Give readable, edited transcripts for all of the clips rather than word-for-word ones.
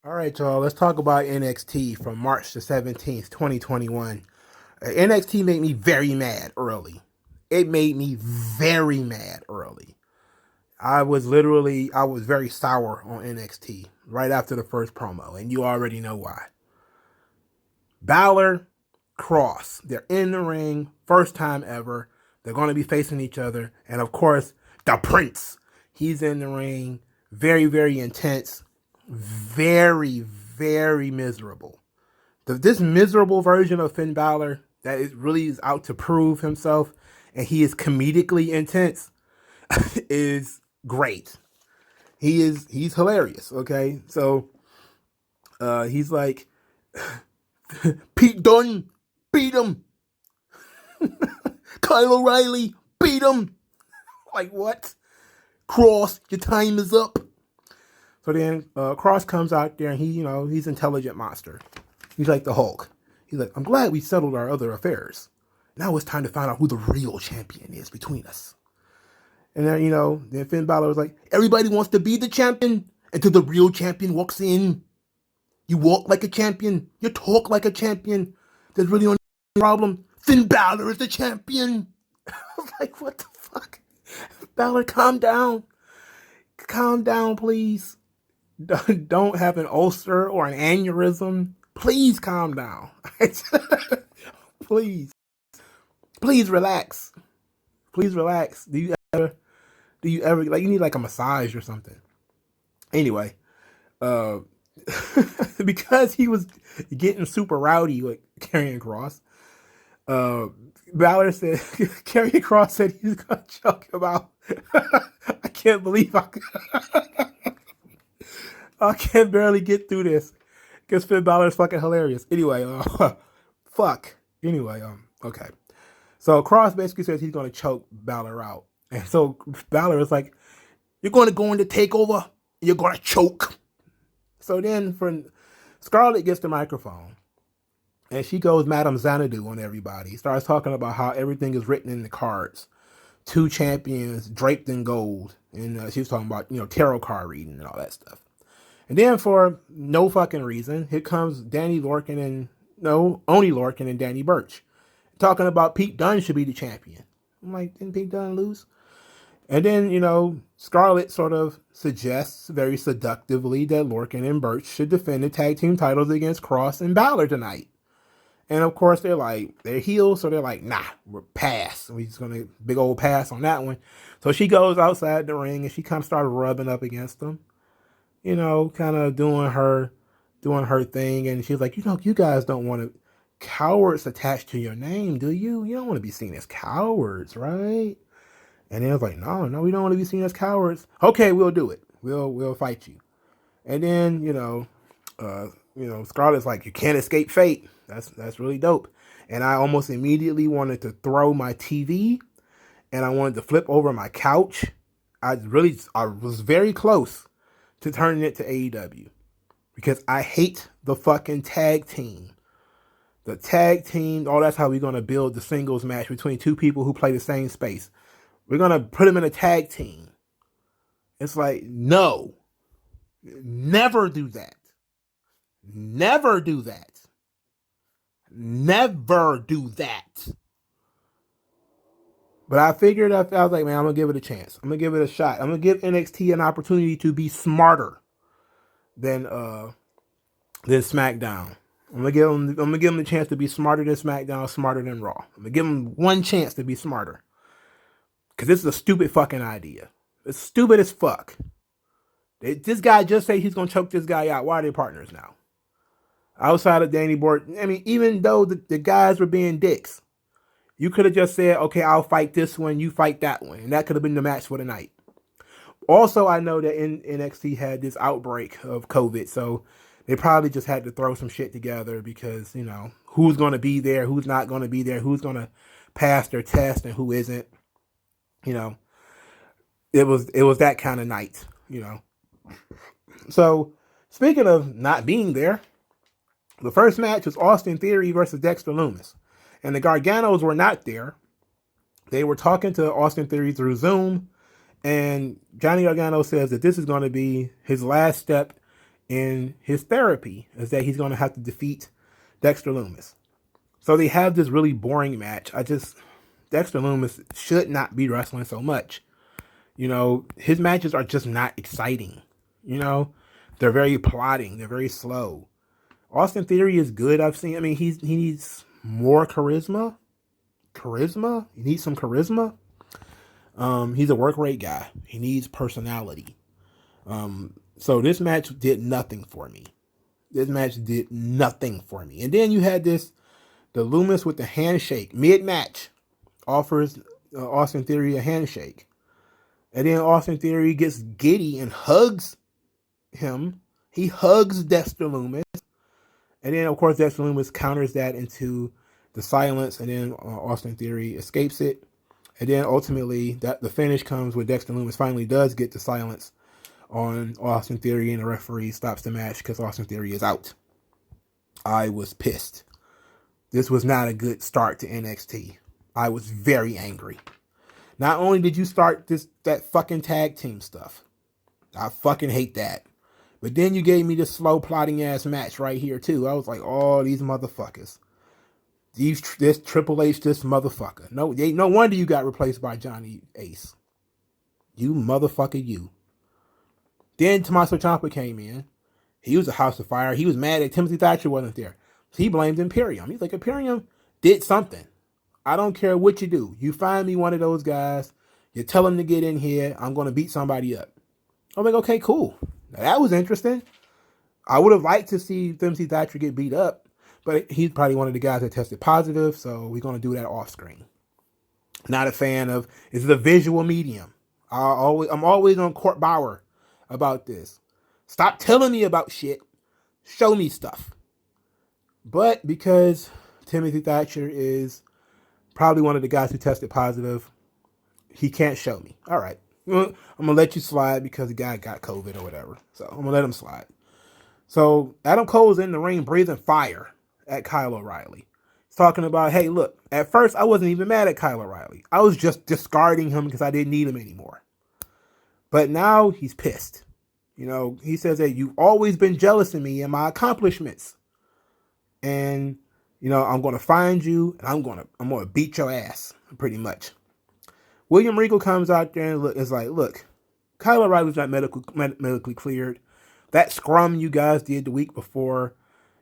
All right, y'all. Let's talk about NXT from March the 17th, 2021. NXT made me very mad early. It made me very mad early. I was very sour on NXT right after the first promo, and you already know why. Balor, Kross, they're in the ring, first time ever. They're going to be facing each other, and of course, the Prince. He's in the ring, very, very intense, very, very miserable. This miserable version of Finn Balor that is really is out to prove himself, and he is comedically intense, is great. He's hilarious. Okay, so he's like, Pete Dunne, beat him. Kyle O'Reilly, beat him. Like what? Kross, your time is up. So then Kross comes out there and he's intelligent monster. He's like the Hulk. He's like, I'm glad we settled our other affairs. Now it's time to find out who the real champion is between us. And then Finn Balor was like, everybody wants to be the champion until the real champion walks in. You walk like a champion. You talk like a champion. There's really only problem. Finn Balor is the champion. I was like, what the fuck? Balor, calm down. Calm down, please. Don't have an ulcer or an aneurysm. Please calm down. Please. Please relax. Please relax. Do you ever like you need like a massage or something? Anyway, because he was getting super rowdy like Karrion Kross, Balor said Karrion Kross said he's gonna choke him out. I can't believe I can barely get through this because Finn Balor is fucking hilarious. Anyway, fuck. Anyway, okay. So Kross basically says he's gonna choke Balor out, and so Balor is like, "You're gonna go into takeover, and you're gonna choke." So then, Scarlett gets the microphone, and she goes Madame Xanadu on everybody. Starts talking about how everything is written in the cards. Two champions draped in gold, and she was talking about tarot card reading and all that stuff. And then for no fucking reason, here comes Oni Lorcan and Danny Burch, talking about Pete Dunne should be the champion. I'm like, didn't Pete Dunne lose? And then, Scarlett sort of suggests very seductively that Lorcan and Burch should defend the tag team titles against Kross and Balor tonight. And of course, they're heels, so they're like, nah, we're pass. We're just gonna big old pass on that one. So she goes outside the ring and she kind of started rubbing up against them, kind of doing her thing. And she's like, you guys don't want cowards attached to your name, do you? You don't want to be seen as cowards, right? And then I was like, no, we don't want to be seen as cowards. Okay, we'll do it. We'll fight you. And then, Scarlett's like, you can't escape fate. That's really dope. And I almost immediately wanted to throw my TV and I wanted to flip over my couch. I was very close to turning it to AEW because I hate the fucking tag team. The tag team, that's how we're going to build the singles match between two people who play the same space. We're going to put them in a tag team. It's like, no. Never do that. Never do that. Never do that. But I figured I was like, man, I'm going to give it a chance. I'm going to give it a shot. I'm going to give NXT an opportunity to be smarter than SmackDown. I'm gonna give them the chance to be smarter than SmackDown, smarter than Raw. I'm gonna give them one chance to be smarter. Because this is a stupid fucking idea. It's stupid as fuck. This guy just said he's gonna choke this guy out. Why are they partners now? Outside of Danny Borton, I mean, even though the guys were being dicks, you could have just said, okay, I'll fight this one, you fight that one. And that could have been the match for the night. Also, I know that NXT had this outbreak of COVID, so they probably just had to throw some shit together because, who's going to be there, who's not going to be there, who's going to pass their test and who isn't. It was that kind of night, So, speaking of not being there, the first match was Austin Theory versus Dexter Lumis. And the Garganos were not there. They were talking to Austin Theory through Zoom. And Johnny Gargano says that this is going to be his last step in his therapy is that he's going to have to defeat Dexter Lumis. So they have this really boring match. Dexter Lumis should not be wrestling so much. His matches are just not exciting. They're very plotting. They're very slow. Austin Theory is good. He needs more charisma. He needs some charisma. He's a work rate guy. He needs personality. So this match did nothing for me. And then you had the Lumis with the handshake. Mid-match offers Austin Theory a handshake. And then Austin Theory gets giddy and hugs him. He hugs Dexter Lumis. And then, of course, Dexter Lumis counters that into the silence. And then Austin Theory escapes it. And then ultimately, the finish comes where Dexter Lumis finally does get the silence on Austin Theory, and the referee stops the match because Austin Theory is out. I was pissed. This was not a good start to NXT. I was very angry. Not only did you start that fucking tag team stuff, I fucking hate that. But then you gave me this slow plotting ass match right here too. I was like, oh, these motherfuckers. This Triple H, this motherfucker. No wonder you got replaced by Johnny Ace. You motherfucker, you. Then Tommaso Ciampa came in. He was a house of fire. He was mad that Timothy Thatcher wasn't there. So he blamed Imperium. He's like, Imperium did something. I don't care what you do. You find me one of those guys. You tell him to get in here. I'm going to beat somebody up. I'm like, okay, cool. Now, that was interesting. I would have liked to see Timothy Thatcher get beat up, but he's probably one of the guys that tested positive, so we're going to do that off screen. Not a fan of, it's the visual medium. I'm always on Court Bauer about this. Stop telling me about shit. Show me stuff. But because Timothy Thatcher is probably one of the guys who tested positive, he can't show me. All right. I'm going to let you slide because the guy got COVID or whatever. So I'm going to let him slide. So Adam Cole's in the ring breathing fire at Kyle O'Reilly. He's talking about, hey, look, at first I wasn't even mad at Kyle O'Reilly. I was just discarding him because I didn't need him anymore. But now he's pissed. He says that you've always been jealous of me and my accomplishments. And, I'm going to find you and I'm going to beat your ass pretty much. William Regal comes out there and is like, look, Kyle O'Reilly's not medically cleared. That scrum you guys did the week before,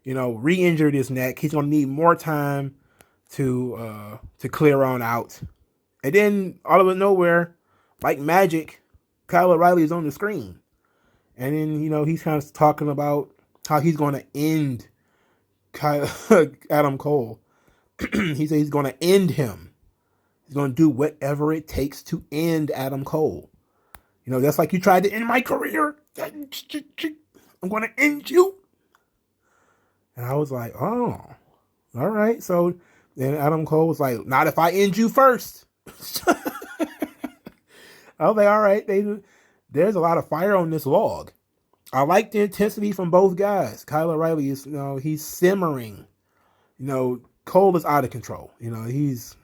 re-injured his neck. He's going to need more time to clear on out. And then all of nowhere, like magic, Kyle O'Reilly is on the screen. And then, he's kind of talking about how he's going to end Adam Cole. He said he's going to end him. He's going to do whatever it takes to end Adam Cole. That's like you tried to end my career. I'm going to end you. And I was like, oh, all right. So then Adam Cole was like, not if I end you first. I was like, all right. There's a lot of fire on this log. I like the intensity from both guys. Kyle O'Reilly is, he's simmering. Cole is out of control. He's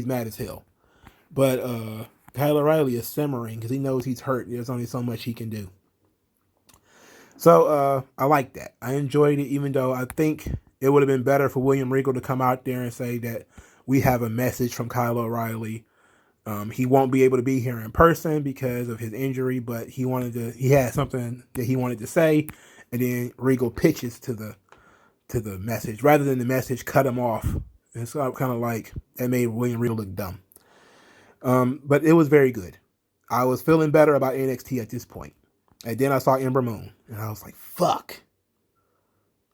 mad as hell. But Kyle O'Reilly is simmering because he knows he's hurt. There's only so much he can do. So I like that. I enjoyed it, even though I think it would have been better for William Regal to come out there and say that we have a message from Kyle O'Reilly. He won't be able to be here in person because of his injury, but he had something that he wanted to say, and then Regal pitches to the message rather than the message cut him off. And so kind of like that made William Regal look dumb. But it was very good. I was feeling better about NXT at this point. And then I saw Ember Moon, and I was like, fuck.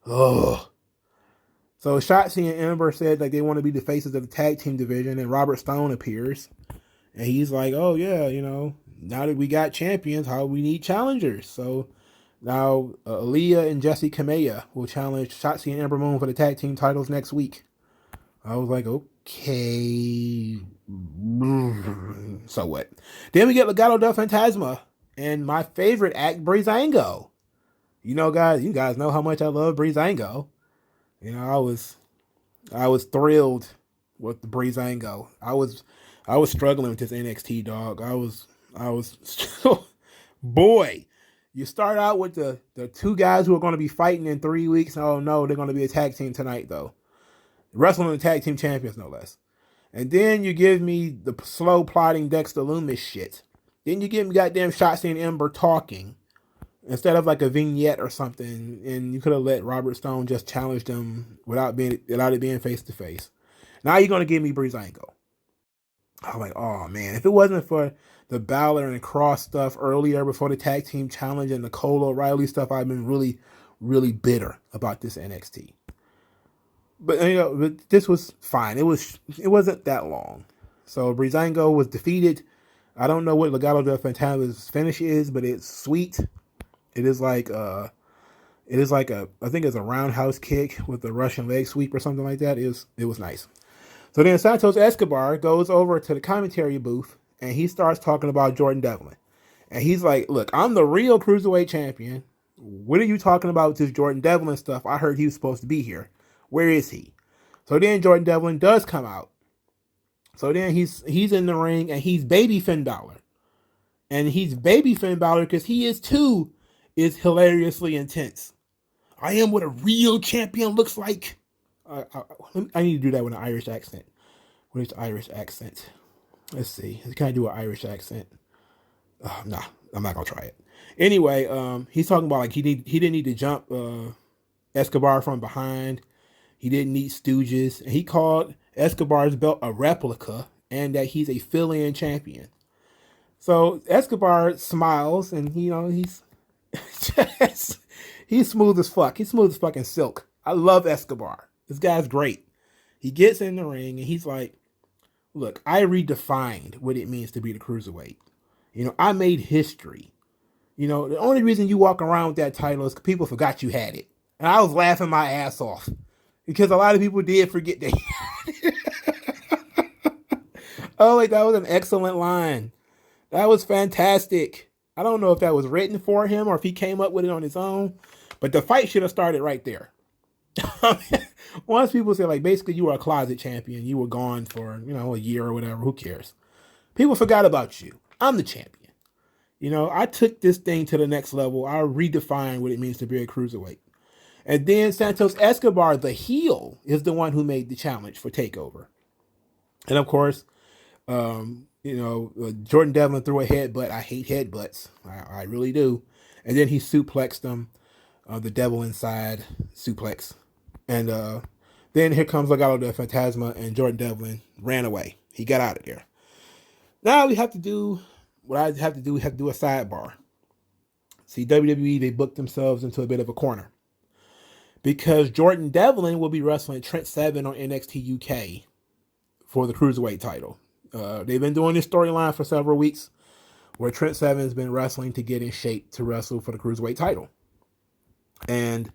Oh. So Shotzi and Ember said like they want to be the faces of the tag team division, and Robert Stone appears. And he's like, oh yeah, now that we got champions, how we need challengers. So now Aaliyah and Jessie Kamea will challenge Shotzi and Ember Moon for the tag team titles next week. I was like, okay. So what? Then we get Legado del Fantasma and my favorite act, Breezango. You guys know how much I love Breezango. I was thrilled with the Breezango. I was struggling with this NXT dog. I was boy, You start out with the two guys who are going to be fighting in 3 weeks. Oh no, they're going to be a tag team tonight though. Wrestling the tag team champions, no less. And then you give me the slow plotting Dexter Loomis shit. Then you give me goddamn Shotzi and Ember talking instead of like a vignette or something. And you could have let Robert Stone just challenge them without it being face to face. Now you're gonna give me Breezango. I'm like, oh man, if it wasn't for the Balor and Kross stuff earlier before the tag team challenge and the Cole O'Reilly stuff, I've been really, really bitter about this NXT. But but this was fine. It wasn't that long. So Breezango was defeated. I don't know what Legado del Fantasma's finish is, but it's sweet. It is like I think it's a roundhouse kick with a Russian leg sweep or something like that. It was nice. So then Santos Escobar goes over to the commentary booth and he starts talking about Jordan Devlin. And he's like, look, I'm the real Cruiserweight champion. What are you talking about with this Jordan Devlin stuff? I heard he was supposed to be here. Where is he? So then Jordan Devlin does come out. So then he's in the ring and he's baby Finn Balor. And he's baby Finn Balor because he is hilariously intense. I am what a real champion looks like. I need to do that with an Irish accent. What is the Irish accent? Let's see. Can I do an Irish accent? Nah, I'm not gonna try it. Anyway, he's talking about like he didn't need to jump Escobar from behind. He didn't need stooges, and he called Escobar's belt a replica, and that he's a fill-in champion. So Escobar smiles, and he's he's smooth as fuck. He's smooth as fucking silk. I love Escobar. This guy's great. He gets in the ring, and he's like, "Look, I redefined what it means to be the cruiserweight. I made history. The only reason you walk around with that title is because people forgot you had it." And I was laughing my ass off. Because a lot of people did forget that. Oh, like that was an excellent line. That was fantastic. I don't know if that was written for him or if he came up with it on his own, but the fight should have started right there. Once people say like, basically you were a closet champion, you were gone for, a year or whatever, who cares? People forgot about you. I'm the champion. I took this thing to the next level. I redefined what it means to be a cruiserweight. And then Santos Escobar, the heel, is the one who made the challenge for TakeOver. And of course, Jordan Devlin threw a headbutt. I hate headbutts. I really do. And then he suplexed him, the devil inside suplex. And then here comes Legado del Fantasma, and Jordan Devlin ran away. He got out of there. Now we have to do what I have to do. We have to do a sidebar. See, WWE, they booked themselves into a bit of a corner. Because Jordan Devlin will be wrestling Trent Seven on NXT UK for the Cruiserweight title. They've been doing this storyline for several weeks where Trent Seven has been wrestling to get in shape to wrestle for the Cruiserweight title. And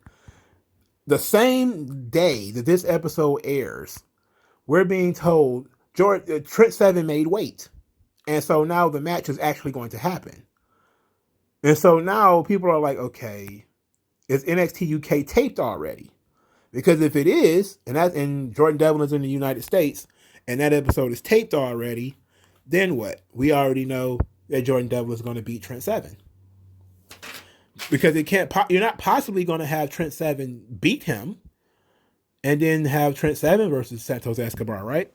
the same day that this episode airs, we're being told Trent Seven made weight. And so now the match is actually going to happen. And so now people are like, okay, is NXT UK taped already? Because if it is, and Jordan Devlin is in the United States, and that episode is taped already, then what? We already know that Jordan Devlin is going to beat Trent Seven. Because you're not possibly going to have Trent Seven beat him, and then have Trent Seven versus Santos Escobar, right?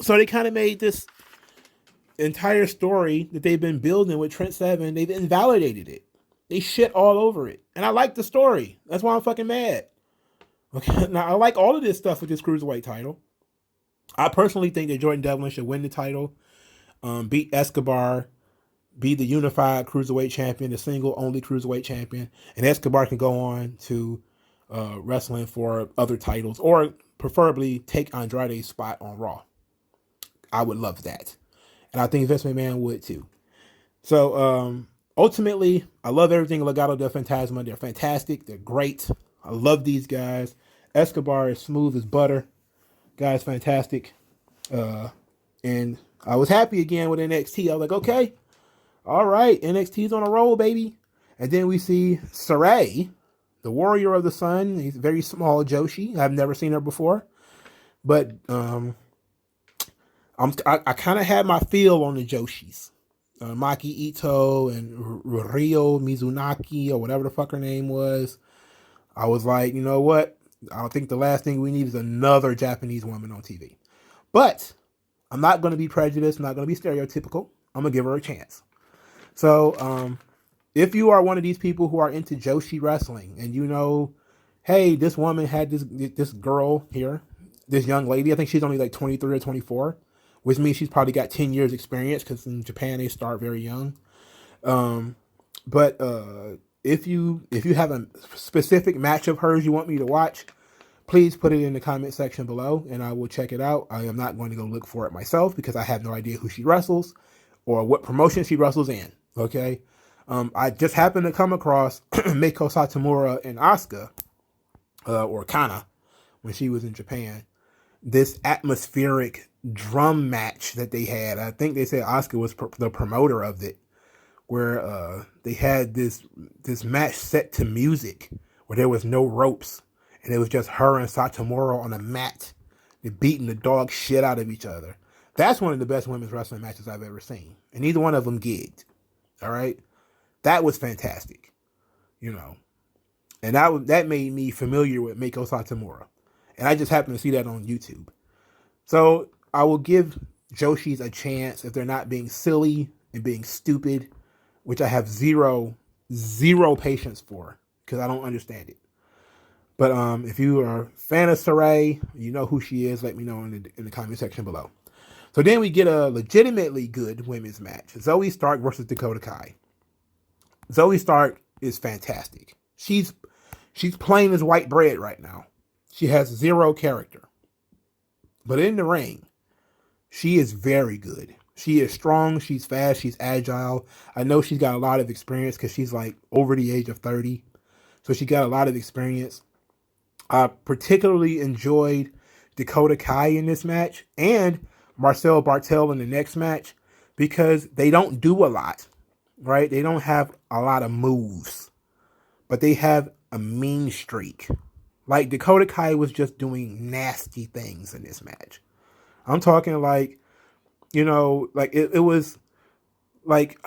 So they kind of made this entire story that they've been building with Trent Seven, they've invalidated it. They shit all over it. And I like the story. That's why I'm fucking mad. Okay. Now, I like all of this stuff with this Cruiserweight title. I personally think that Jordan Devlin should win the title, beat Escobar, be the unified Cruiserweight champion, the single only Cruiserweight champion. And Escobar can go on to wrestling for other titles, or preferably take Andrade's spot on Raw. I would love that. And I think Vince McMahon would too. So, ultimately, I love everything Legado del Fantasma. They're fantastic. They're great. I love these guys. Escobar is smooth as butter. Guy's fantastic. And I was happy again with NXT. I was like, okay, all right, NXT's on a roll, baby. And then we see Sarai, the Warrior of the Sun. He's a very small Joshi. I've never seen her before. But I kind of had my feel on the Joshis. Maki Ito and Rio Mizunaki or whatever the fuck her name was. I was like, you know what? I don't think the last thing we need is another Japanese woman on TV. But I'm not going to be prejudiced. I'm not going to be stereotypical. I'm going to give her a chance. So, if you are one of these people who are into Joshi wrestling and you know, hey, this woman had this girl here, this young lady, I think she's only like 23 or 24, which means she's probably got 10 years experience because in Japan they start very young. But if you have a specific match of hers you want me to watch, please put it in the comment section below and I will check it out. I am not going to go look for it myself because I have no idea who she wrestles or what promotion she wrestles in. Okay. I just happened to come across Meiko Satomura and Asuka, or Kana, when she was in Japan. This atmospheric drum match that they had. I think they said Asuka was the promoter of it, where they had this match set to music where there was no ropes and it was just her and Satomura on a mat. They're beating the dog shit out of each other. That's one of the best women's wrestling matches I've ever seen. And neither one of them gigged. All right. That was fantastic. You know. And that made me familiar with Meiko Satomura. And I just happened to see that on YouTube. So I will give Joshi's a chance if they're not being silly and being stupid, which I have zero patience for because I don't understand it. But if you are a fan of Sarai, you know who she is, let me know in the comment section below. So then we get a legitimately good women's match. Zoe Stark versus Dakota Kai. Zoe Stark is fantastic. She's plain as white bread right now. She has zero character. But in the ring, she is very good. She is strong, she's fast, she's agile. I know she's got a lot of experience because she's like over the age of 30. So she got a lot of experience. I particularly enjoyed Dakota Kai in this match and Marcel Bartel in the next match because they don't do a lot, right? They don't have a lot of moves, but they have a mean streak. Like Dakota Kai was just doing nasty things in this match. I'm talking like, you know, like it was like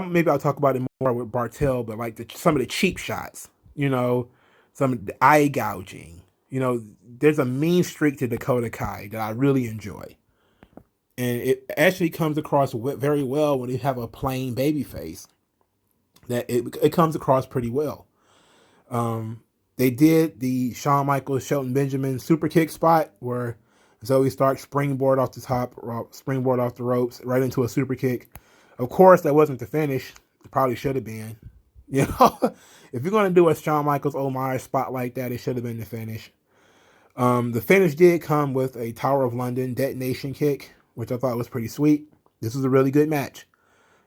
maybe I'll talk about it more with Bartel, but like some of the cheap shots, you know, some of the eye gouging, you know, there's a mean streak to Dakota Kai that I really enjoy. And it actually comes across very well when you have a plain baby face. That it comes across pretty well. They did the Shawn Michaels, Shelton Benjamin super kick spot where Zoe Stark springboard off the ropes right into a super kick. Of course, that wasn't the finish. It probably should have been. You know, if you're going to do a Shawn Michaels Omar spot like that, it should have been the finish. The finish did come with a Tower of London detonation kick, which I thought was pretty sweet. This was a really good match.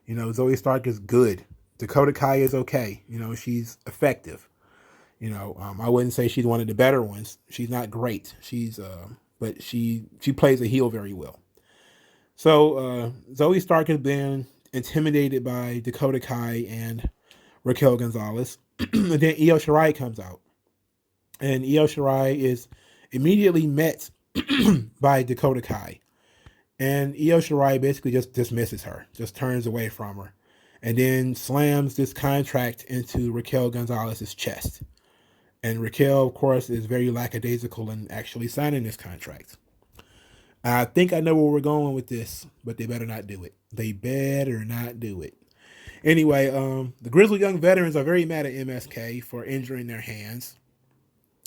You know, Zoe Stark is good. Dakota Kai is okay. You know, she's effective. You know, I wouldn't say she's one of the better ones. She's not great. But she plays a heel very well. So Zoe Stark has been intimidated by Dakota Kai and Raquel Gonzalez. And then Io Shirai comes out. And Io Shirai is immediately met by Dakota Kai. And Io Shirai basically just dismisses her, just turns away from her, and then slams this contract into Raquel Gonzalez's chest. And Raquel, of course, is very lackadaisical in actually signing this contract. I think I know where we're going with this, but they better not do it. They better not do it. Anyway, the Grizzled Young Veterans are very mad at MSK for injuring their hands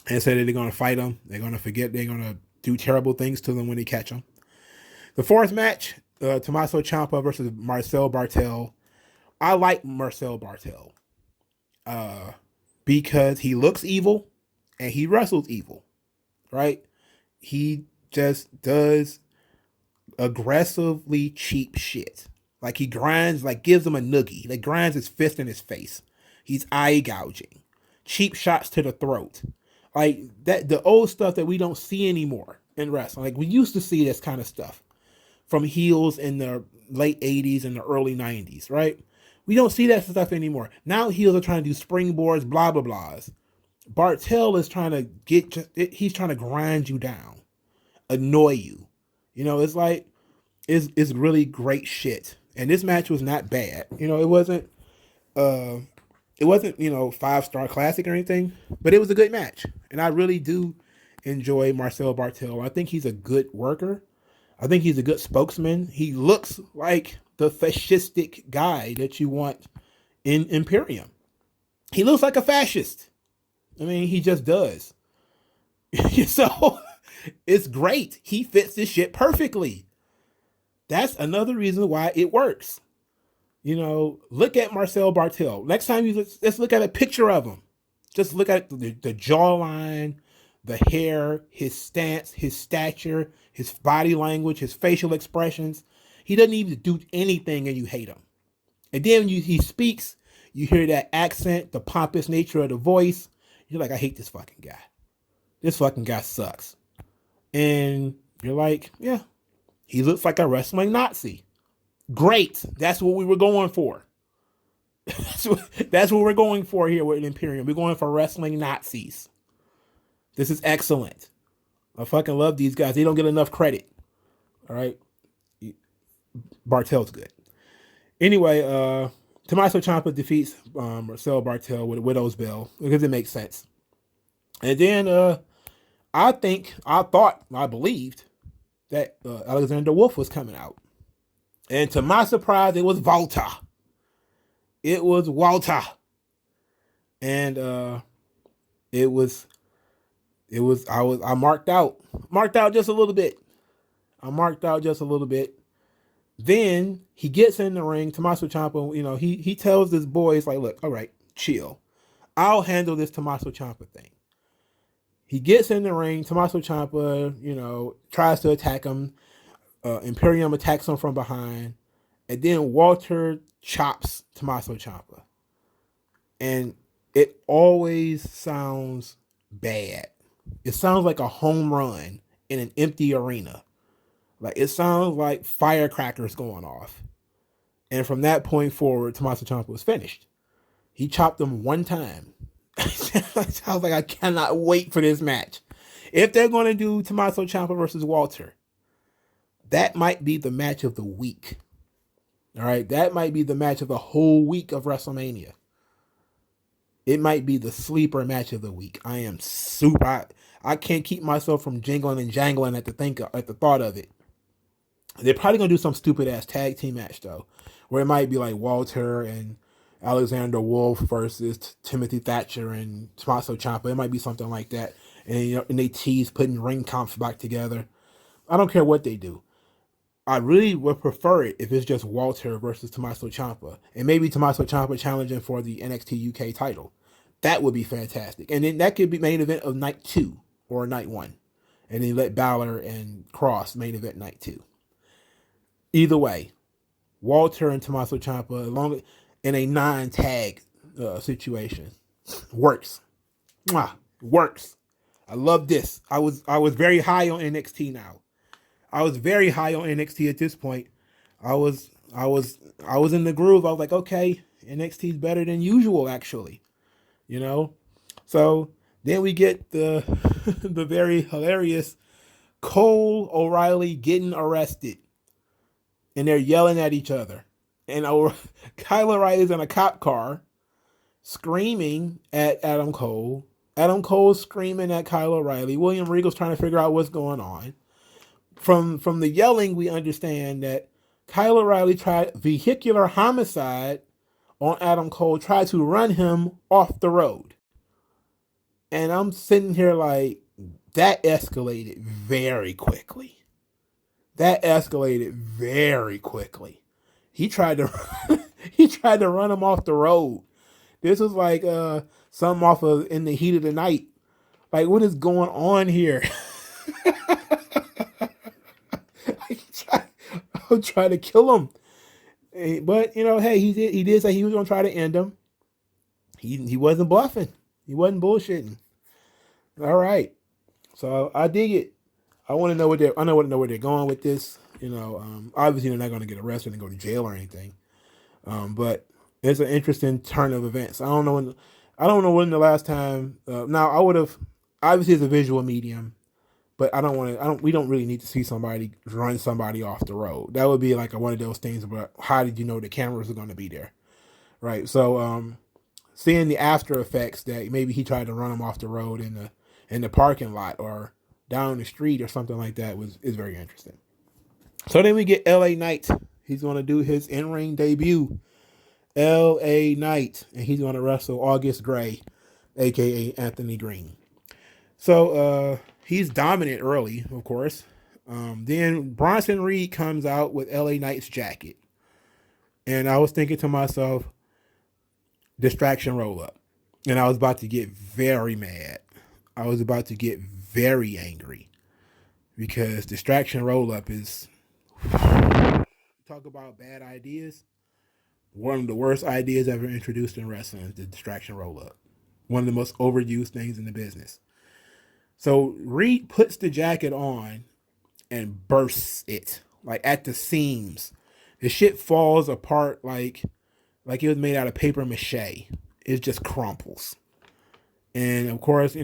and say that they're going to fight them. They're going to forget. They're going to do terrible things to them when they catch them. The fourth match, Tommaso Ciampa versus Marcel Bartel. I like Marcel Bartel because he looks evil and he wrestles evil, right? He just does aggressively cheap shit. Like he grinds, like gives him a noogie. Like grinds his fist in his face. He's eye gouging. Cheap shots to the throat. Like that, the old stuff that we don't see anymore in wrestling. Like we used to see this kind of stuff from heels in the late 80s and the early 90s, right? We don't see that stuff anymore. Now heels are trying to do springboards, blah, blah, blahs. Bartel is trying to he's trying to grind you down, annoy you. You know, it's like, it's really great shit. And this match was not bad. It wasn't uh, 5-star classic or anything, but it was a good match. And I really do enjoy Marcel Bartel. I think he's a good worker. I think he's a good spokesman. He looks like the fascistic guy that you want in Imperium. He looks like a fascist. I mean, he just does. So it's great. He fits this shit perfectly. That's another reason why it works. Look at Marcel Bartel. Next time let's look at a picture of him. Just look at the jawline, the hair, his stance, his stature, his body language, his facial expressions. He doesn't even do anything and you hate him. And then when he speaks, you hear that accent, the pompous nature of the voice. You're like, I hate this fucking guy. This fucking guy sucks. And you're like, yeah, he looks like a wrestling Nazi. Great. That's what we were going for. That's what we're going for here with Imperium. We're going for wrestling Nazis. This is excellent. I fucking love these guys. They don't get enough credit. All right. Bartel's good. Anyway, Tommaso Ciampa defeats Marcel Bartel with a Widow's Bell because it makes sense. And then I believed that Alexander Wolf was coming out. And to my surprise, it was Walter. It was Walter. And I marked out just a little bit. Then he gets in the ring. Tommaso Ciampa, he tells his boys, like, look, all right, chill. I'll handle this Tommaso Ciampa thing. He gets in the ring. Tommaso Ciampa, tries to attack him. Imperium attacks him from behind. And then Walter chops Tommaso Ciampa. And it always sounds bad. It sounds like a home run in an empty arena. Like, it sounds like firecrackers going off. And from that point forward, Tommaso Ciampa was finished. He chopped him one time. I was like, I cannot wait for this match. If they're going to do Tommaso Ciampa versus Walter, that might be the match of the week. All right, that might be the match of the whole week of WrestleMania. It might be the sleeper match of the week. I am super. I can't keep myself from jingling and jangling at the thought of it. They're probably gonna do some stupid ass tag team match though, where it might be like Walter and Alexander Wolf versus Timothy Thatcher and Tommaso Ciampa. It might be something like that, and and they tease putting ring comps back together. I don't care what they do. I really would prefer it if it's just Walter versus Tommaso Ciampa, and maybe Tommaso Ciampa challenging for the NXT UK title. That would be fantastic, and then that could be main event of night 2 or night 1, and then let Balor and Kross main event night 2. Either way, Walter and Tommaso Ciampa, along in a non-tag situation, works. Works. I love this. I was very high on NXT now. I was very high on NXT at this point. I was in the groove. I was like, okay, NXT is better than usual, actually. So then we get the the very hilarious Cole O'Reilly getting arrested, and they're yelling at each other. And Kyle O'Reilly's in a cop car, screaming at Adam Cole. Adam Cole's screaming at Kyle O'Reilly. William Regal's trying to figure out what's going on. From the yelling, we understand that Kyle O'Reilly tried vehicular homicide on Adam Cole, tried to run him off the road. And I'm sitting here like, that escalated very quickly. He tried to run him off the road. This was like something off of In the Heat of the Night. Like, what is going on here? I'm trying to kill him. But, hey, he did say he was going to try to end him. He wasn't bluffing. He wasn't bullshitting. All right. So I dig it. I want to know where they're going with this. Obviously they're not going to get arrested and go to jail or anything. But it's an interesting turn of events. I don't know when the last time. Now I would have, obviously it's a visual medium, But we don't really need to see somebody run somebody off the road. That would be like one of those things about how did you know the cameras are going to be there? Right. So, seeing the after effects that maybe he tried to run him off the road in the parking lot or down the street or something like that is very interesting. So then we get LA Knight. He's going to do his in-ring debut. LA Knight. And he's going to wrestle August Gray, a.k.a. Anthony Green. So he's dominant early, of course. Then Bronson Reed comes out with LA Knight's jacket. And I was thinking to myself, distraction roll up. And I was about to get very mad. I was about to get very angry. Because distraction roll up is, talk about bad ideas. One of the worst ideas ever introduced in wrestling is the distraction roll up. One of the most overused things in the business. So Reed puts the jacket on and bursts it, like at the seams. The shit falls apart like it was made out of paper mache. It just crumples. And of course,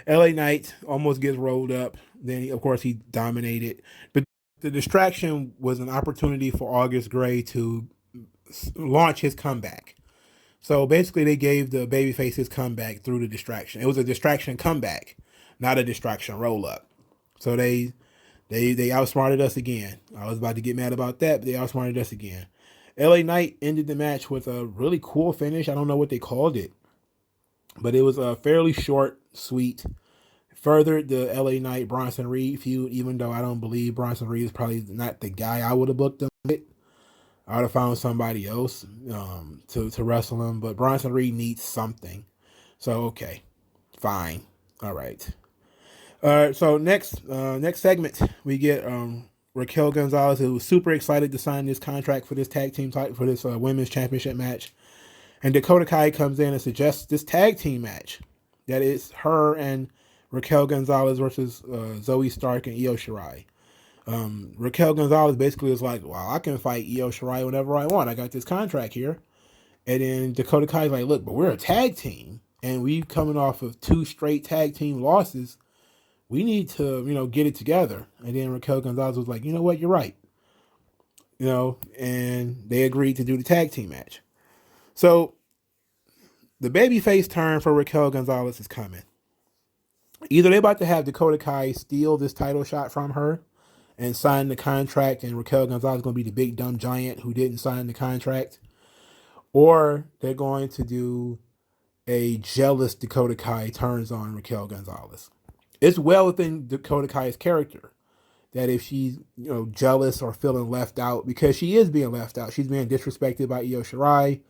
LA Knight almost gets rolled up. Then, of course, he dominated. But the distraction was an opportunity for August Gray to launch his comeback. So basically, they gave the babyface his comeback through the distraction. It was a distraction comeback, not a distraction roll up. So they outsmarted us again. I was about to get mad about that, but they outsmarted us again. LA Knight ended the match with a really cool finish. I don't know what they called it, but it was a fairly short, sweet. Furthered the LA Knight Bronson Reed feud, even though I don't believe Bronson Reed is probably not the guy I would have booked him with. I would have found somebody else to wrestle him, but Bronson Reed needs something. So okay, fine, all right. So next segment we get Raquel Gonzalez, who was super excited to sign this contract for this tag team title for this women's championship match, and Dakota Kai comes in and suggests this tag team match that is her and Raquel Gonzalez versus Zoe Stark and Io Shirai. Raquel Gonzalez basically was like, well, I can fight Io Shirai whenever I want. I got this contract here. And then Dakota Kai's like, look, but we're a tag team. And we coming off of 2 straight tag team losses. We need to, get it together. And then Raquel Gonzalez was like, you know what? You're right. And they agreed to do the tag team match. So the babyface turn for Raquel Gonzalez is coming. Either they're about to have Dakota Kai steal this title shot from her and sign the contract, and Raquel Gonzalez is going to be the big dumb giant who didn't sign the contract, or they're going to do a jealous Dakota Kai turns on Raquel Gonzalez. It's well within Dakota Kai's character that if she's jealous or feeling left out, because she is being left out, she's being disrespected by Io Shirai.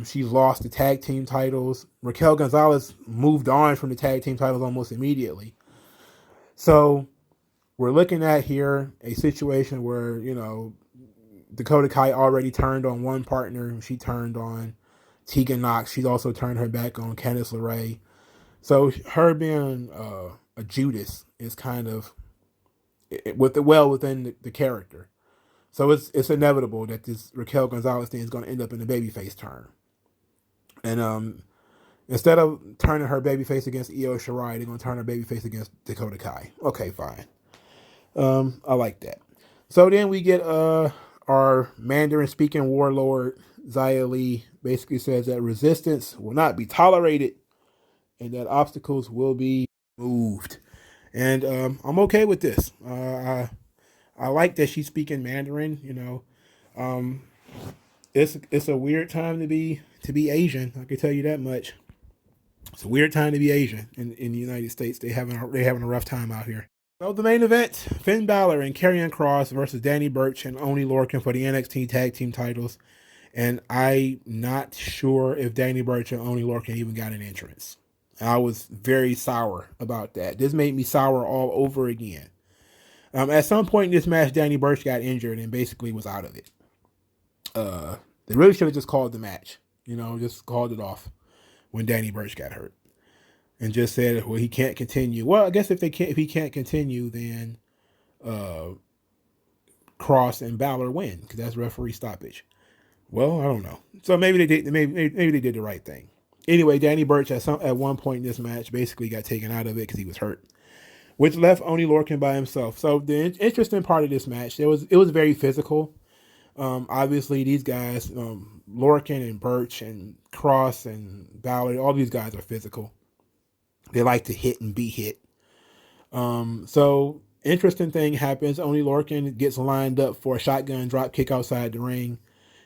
She's lost the tag team titles. Raquel Gonzalez moved on from the tag team titles almost immediately. So we're looking at here a situation where, Dakota Kai already turned on one partner. She turned on Tegan Knox. She's also turned her back on Candice LeRae. So her being a Judas is kind of within the character. So it's inevitable that this Raquel Gonzalez thing is going to end up in the babyface turn. And instead of turning her babyface against Io Shirai, they're going to turn her babyface against Dakota Kai. Okay, fine. I like that. So then we get our Mandarin-speaking warlord, Xia Li, basically says that resistance will not be tolerated and that obstacles will be moved. And I'm okay with this. I like that she's speaking Mandarin. It's a weird time to be Asian. I can tell you that much. It's a weird time to be Asian in the United States. They having a rough time out here. So the main event: Finn Balor and Karrion Kross versus Danny Burch and Oney Lorcan for the NXT Tag Team titles. And I'm not sure if Danny Burch and Oney Lorcan even got an entrance. I was very sour about that. This made me sour all over again. At some point in this match, Danny Burch got injured and basically was out of it. They really should have just called the match. Just called it off when Danny Burch got hurt. And just said, well, he can't continue. Well, I guess if he can't continue, then Kross and Balor win, because that's referee stoppage. Well, I don't know. So maybe they did. Maybe they did the right thing. Anyway, Danny Burch at one point in this match basically got taken out of it because he was hurt, which left only Lorcan by himself. So the interesting part of this match, it was very physical. Obviously, these guys, Lorcan and Burch and Kross and Balor, all these guys are physical. They like to hit and be hit. So interesting thing happens. Only Lorcan gets lined up for a shotgun drop kick outside the ring.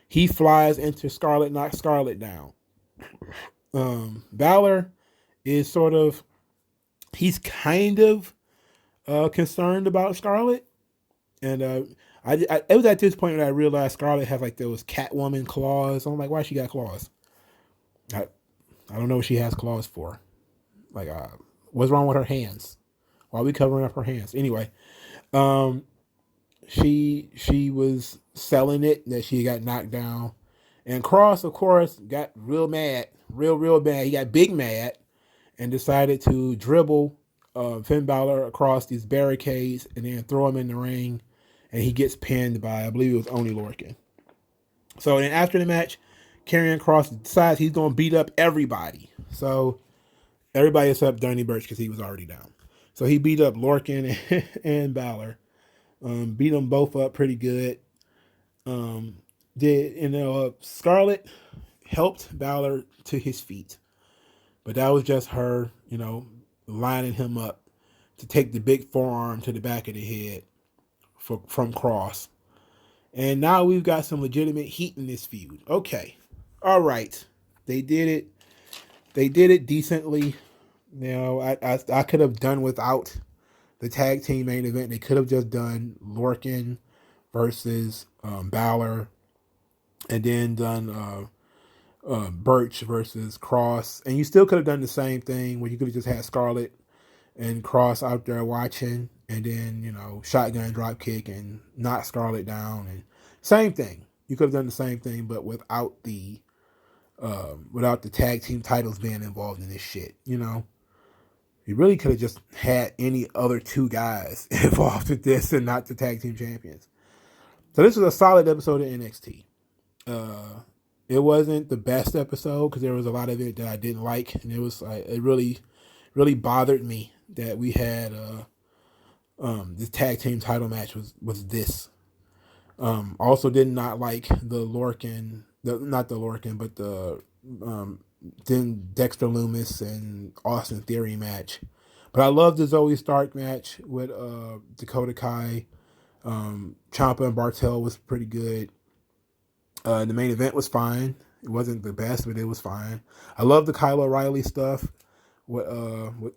He flies into Scarlett, knocks Scarlett down. Balor is he's kind of concerned about Scarlett. And it was at this point when I realized Scarlett has like those Catwoman claws. I'm like, why she got claws? I don't know what she has claws for. Like, what's wrong with her hands? Why are we covering up her hands? Anyway, she was selling it that she got knocked down. And Kross, of course, got real mad, real bad. He got big mad and decided to dribble Finn Balor across these barricades and then throw him in the ring. And he gets pinned by, I believe it was Oney Lorcan. So then after the match, Karrion Kross decides he's going to beat up everybody. So everybody except Danny Burch because he was already down. So he beat up Lorcan and Balor. Beat them both up pretty good. Scarlett helped Balor to his feet. But that was just her, lining him up to take the big forearm to the back of the head from Kross. And now we've got some legitimate heat in this feud. Okay. All right. They did it. They did it decently. I could have done without the tag team main event. They could have just done Lorcan versus Balor and then done Burch versus Kross. And you still could have done the same thing where you could have just had Scarlett and Kross out there watching and then, shotgun drop kick and knock Scarlett down. And same thing. You could have done the same thing, but without the tag team titles being involved in this shit, You really could have just had any other two guys involved with this and not the tag team champions. So this was a solid episode of NXT. It wasn't the best episode because there was a lot of it that I didn't like, and it really bothered me that we had this tag team title match was this. Also did not like the then Dexter Lumis and Austin Theory match. But I loved the Zoe Stark match with Dakota Kai. Ciampa and Bartel was pretty good. The main event was fine. It wasn't the best, but it was fine. I love the Kyle O'Reilly stuff with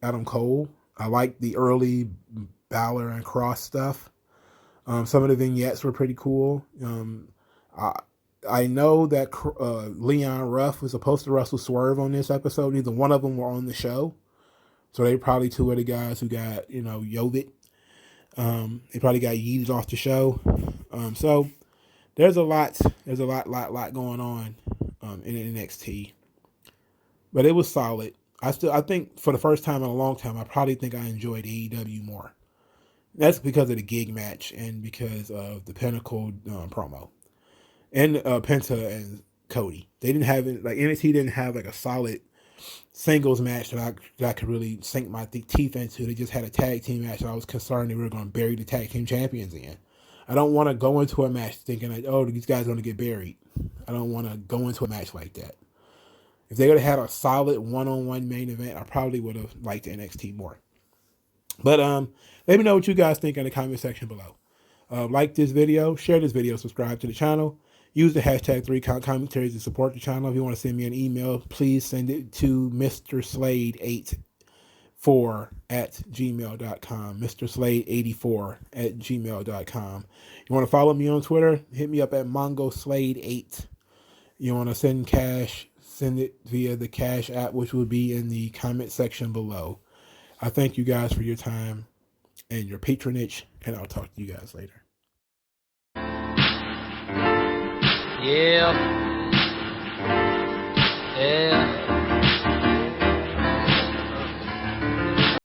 Adam Cole. I like the early Balor and Kross stuff. Some of the vignettes were pretty cool. I know that Leon Ruff was supposed to wrestle Swerve on this episode. Neither one of them were on the show. So they probably two of the guys who got, Yovit. They probably got yeeted off the show. So there's a lot going on in NXT. But it was solid. I think for the first time in a long time, I probably think I enjoyed AEW more. That's because of the gig match and because of the Pinnacle promo. And Penta and Cody. They didn't have it, like NXT didn't have like a solid singles match that I could really sink my teeth into. They just had a tag team match that I was concerned they were going to bury the tag team champions in. I don't want to go into a match thinking like, oh, these guys are going to get buried. I don't want to go into a match like that. If they would have had a solid one-on-one main event, I probably would have liked NXT more. But let me know what you guys think in the comment section below. Like this video, share this video, subscribe to the channel. Use the hashtag 3commentaries to support the channel. If you want to send me an email, please send it to mrslade84@gmail.com. mrslade84@gmail.com. You want to follow me on Twitter? Hit me up at mongoslade8. You want to send cash? Send it via the Cash app, which will be in the comment section below. I thank you guys for your time and your patronage, and I'll talk to you guys later. Yeah.